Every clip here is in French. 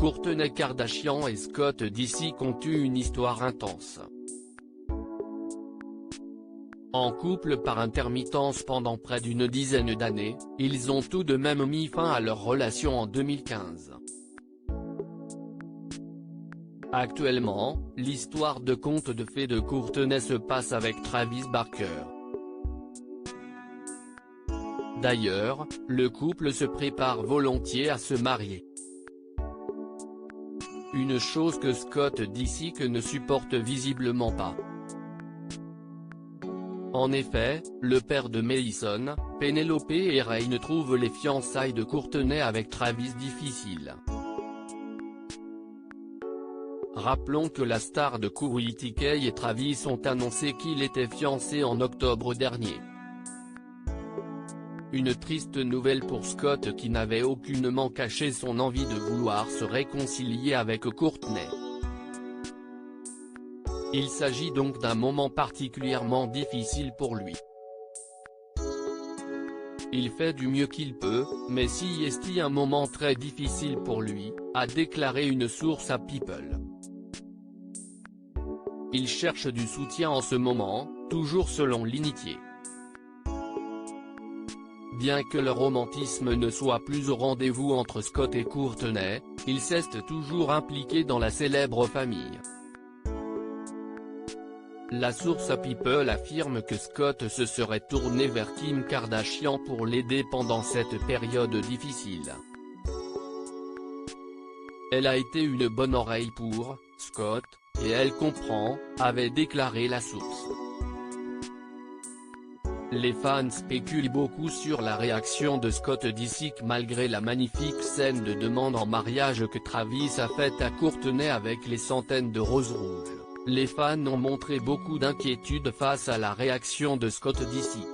Kourtney Kardashian et Scott Disick ont eu une histoire intense. En couple par intermittence pendant près d'une dizaine d'années, ils ont tout de même mis fin à leur relation en 2015. Actuellement, l'histoire de conte de fées de Kourtney se passe avec Travis Barker. D'ailleurs, le couple se prépare volontiers à se marier. Une chose que Scott Disick ne supporte visiblement pas. En effet, le père de Madison, Penelope et Rain trouve les fiançailles de Kourtney avec Travis difficiles. Rappelons que la star de Kourtney et Travis ont annoncé qu'ils étaient fiancés en octobre dernier. Une triste nouvelle pour Scott qui n'avait aucunement caché son envie de vouloir se réconcilier avec Kourtney. Il s'agit donc d'un moment particulièrement difficile pour lui. Il fait du mieux qu'il peut, mais si est un moment très difficile pour lui, a déclaré une source à People. Il cherche du soutien en ce moment, toujours selon l'initié. Bien que le romantisme ne soit plus au rendez-vous entre Scott et Kourtney, il reste toujours impliqué dans la célèbre famille. La source à People affirme que Scott se serait tourné vers Kim Kardashian pour l'aider pendant cette période difficile. Elle a été une bonne oreille pour Scott, et elle comprend, avait déclaré la source. Les fans spéculent beaucoup sur la réaction de Scott Disick malgré la magnifique scène de demande en mariage que Travis a faite à Kourtney avec les centaines de roses rouges. Les fans ont montré beaucoup d'inquiétude face à la réaction de Scott Disick.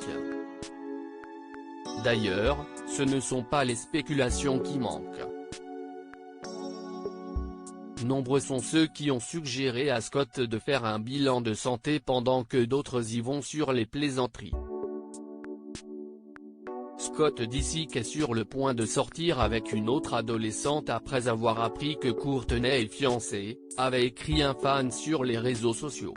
D'ailleurs, ce ne sont pas les spéculations qui manquent. Nombreux sont ceux qui ont suggéré à Scott de faire un bilan de santé pendant que d'autres y vont sur les plaisanteries. Scott Disick est sur le point de sortir avec une autre adolescente après avoir appris que Kourtney est fiancée, avait écrit un fan sur les réseaux sociaux.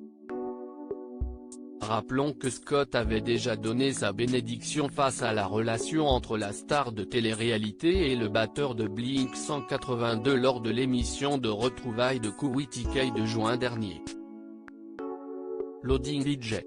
Rappelons que Scott avait déjà donné sa bénédiction face à la relation entre la star de télé-réalité et le batteur de Blink-182 lors de l'émission de retrouvailles de Kourtney de juin dernier. Loading DJ.